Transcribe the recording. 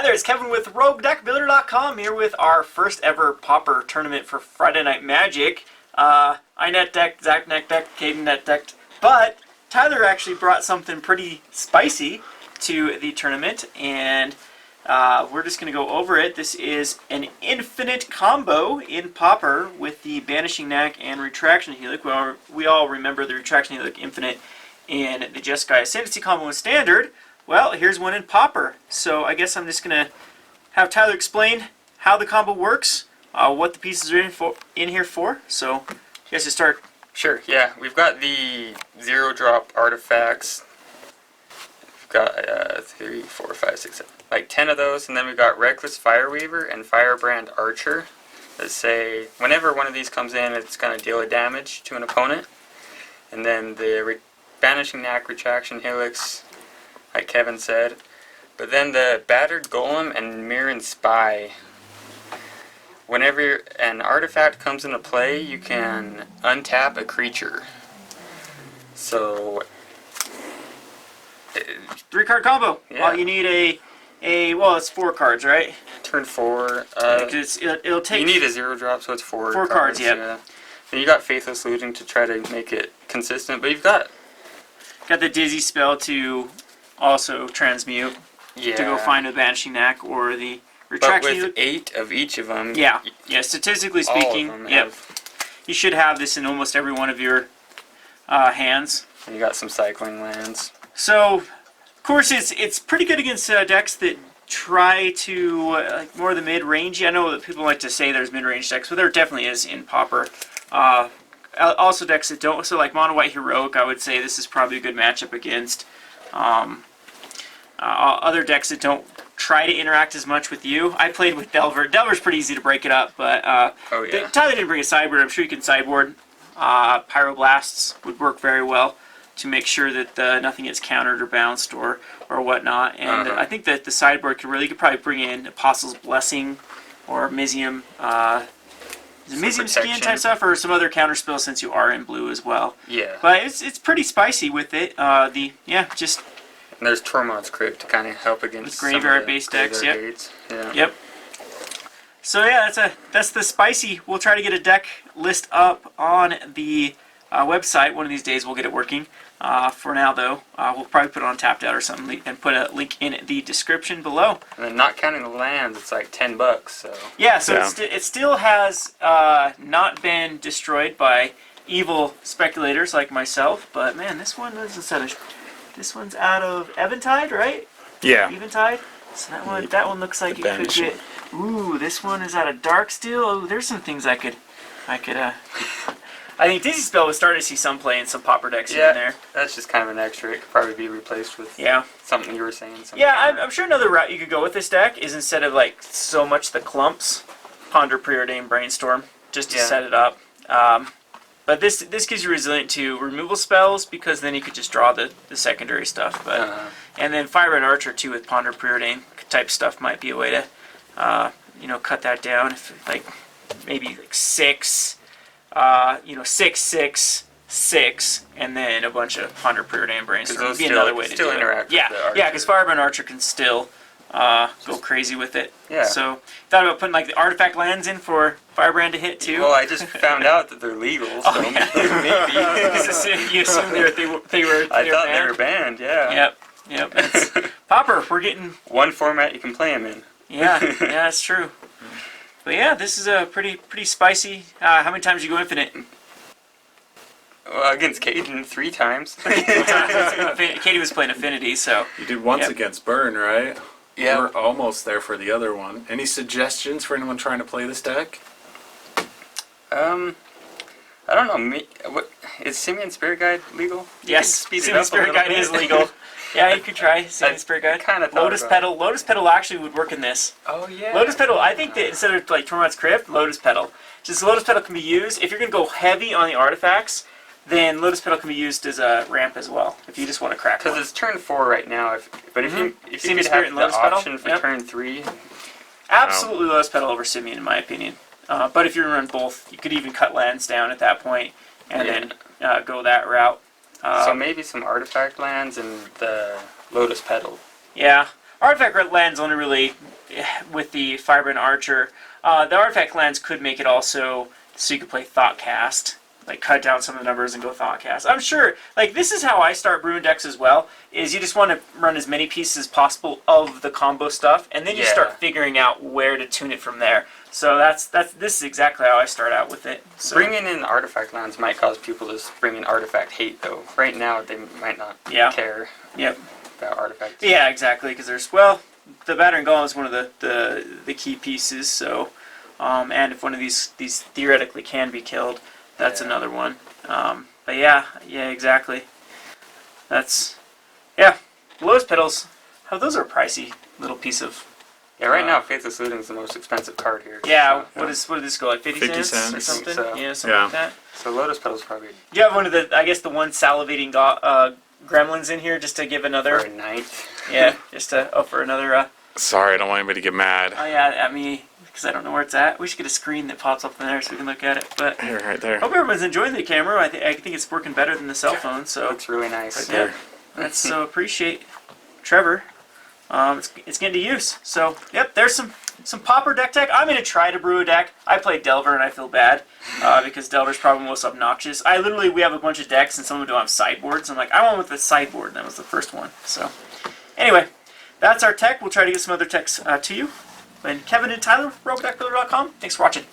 Hi there, it's Kevin with RogueDeckbuilder.com here with our first ever Pauper tournament for Friday Night Magic. I net decked, Zach net decked, Caden net decked, but Tyler actually brought something pretty spicy to the tournament, and we're just going to go over it. This is an infinite combo in Pauper with the Banishing Knack and Retraction Helix. We all remember the Retraction Helix Infinite in the Jeskai Ascendancy combo in Standard. Well, here's one in Pauper. So I guess I'm just going to have Tyler explain how the combo works, what the pieces are in here for. So you guys just start. Sure, yeah. We've got the 0-drop artifacts. We've got 3, 4, 5, 6, 7, like 10 of those. And then we've got Reckless Fireweaver and Firebrand Archer that say whenever one of these comes in, it's going to deal a damage to an opponent. And then the Banishing Knack, Retraction Helix, like Kevin said. But then the Battered Golem and Mirran Spy. Whenever an artifact comes into play, you can untap a creature. So 3-card combo. Yeah. Well, you need well, it's 4 cards, right? Turn 4. It'll take. You need a 0-drop, so it's 4 cards. Yeah. Then you got Faithless Looting to try to make it consistent, but you've got the Dizzy spell to also transmute. Yeah. To go find a Banishing Knack or the Retraction But with 8 of each of them. Yeah. Yeah. Statistically speaking, you should have this in almost every one of your hands. And you got some cycling lands. So, of course, it's pretty good against decks that try to more the mid-range. I know that people like to say there's mid-range decks, but there definitely is in Pauper. Also decks that don't. So like Mono White Heroic, I would say this is probably a good matchup against. Other decks that don't try to interact as much with you. I played with Delver. Delver's pretty easy to break it up, but Tyler didn't bring a sideboard. I'm sure you can sideboard. Pyroblasts would work very well to make sure that nothing gets countered or bounced or whatnot. And I think that the sideboard you could probably bring in Apostle's Blessing or Mizium. Mizium Skin type stuff, or some other counter spells since you are in blue as well. Yeah. But it's pretty spicy with it. Just. And there's Tormod's Crypt to kind of help against graveyard-based decks. Yep. Yeah. Yep. So yeah, that's the spicy. We'll try to get a deck list up on the website. One of these days we'll get it working. For now though, we'll probably put it on Tapped Out or something and put a link in the description below. And then not counting the lands, it's like $10. So yeah, so it still has not been destroyed by evil speculators like myself. But man, this one doesn't. This one's out of Eventide, right? Yeah. Eventide. So that one looks like it could get. Ooh, this one is out of Darksteel. Ooh, there's some things I could. I think Dizzy Spell was starting to see some play in some Pauper decks here and there. That's just kind of an extra. It could probably be replaced with something you were saying. Yeah, I'm sure another route you could go with this deck is instead of like so much the clumps, Ponder, Preordain, Brainstorm, just to set it up. But this gives you resilient to removal spells because then you could just draw the secondary stuff. But and then Firebrand Archer too with Ponder, Preordain type stuff might be a way to cut that down. If like maybe like 6, 6, 6, and then a bunch of Ponder, Preordain, Brainstorm would be another way to do it. Yeah, because Firebrand Archer can still go crazy with it. Yeah. So thought about putting like the artifact lands in for Firebrand to hit too. Well, I just found out that they're legal, so maybe. You assumed they were. I thought they were banned. Yeah. Yep. It's Pauper. We're getting one format you can play them in. Yeah, that's true. But yeah, this is a pretty spicy. How many times did you go infinite? Well, against Caden 3 times. Katie was playing Affinity, so you did once against Burn, right? Yeah. We're almost there for the other one. Any suggestions for anyone trying to play this deck? I don't know. Is Simian Spirit Guide legal? Yes, Simian Spirit Guide is legal. Yeah, you could try Simian Spirit Guide. Kind of Lotus Petal. Lotus Petal actually would work in this. Oh yeah. Lotus Petal. I think that instead of like Tormod's Crypt, Lotus Petal. Just Lotus Petal can be used if you're gonna go heavy on the artifacts. Then Lotus Petal can be used as a ramp as well, if you just want to crack one. Because it's turn 4 right now. If you could Spirit have and the Lotus option Petal? for turn 3. Absolutely Lotus Petal over Simian, in my opinion. But if you run both, you could even cut lands down at that point and then go that route. So maybe some artifact lands and the Lotus Petal. Yeah. artifact lands only really with the Firebrand Archer. The artifact lands could make it also so you could play Thoughtcast, like cut down some of the numbers and go Thoughtcast. I'm sure, like this is how I start brewing decks as well. Is you just want to run as many pieces as possible of the combo stuff, and then you start figuring out where to tune it from there. So this is exactly how I start out with it. So. Bringing in artifact lands might cause people to bring in artifact hate, though. Right now, they might not care about artifacts. Yeah, exactly, because there's, well, the Battered Golem is one of the key pieces, so, and if one of these theoretically can be killed, that's another one. But yeah, exactly. That's, Lowest Petals, those are a pricey little piece of... Yeah, right now, Faithless Looting is the most expensive card here. Yeah, so, what did this go, like 50 cents or something? So. Yeah, something like that. So Lotus Petal's probably... Do you have one of the, I guess the one salivating gremlins in here, just to give another... For a ninth. Yeah, just to, for another... Sorry, I don't want anybody to get mad. Oh yeah, at me, because I don't know where it's at. We should get a screen that pops up in there so we can look at it. But Here, right there. hope everyone's enjoying the camera. I think it's working better than the cell phone. So Looks really nice. Right there. that's so appreciate Trevor. It's getting to use. So yep, there's some Pauper deck tech. I'm gonna try to brew a deck. I played Delver and I feel bad because Delver's probably most obnoxious. We have a bunch of decks and some of them don't have sideboards. I'm like, I went with the sideboard, and that was the first one. So anyway, that's our tech. We'll try to get some other techs to you. And Kevin and Tyler, RogueDeckbuilder.com. Thanks for watching.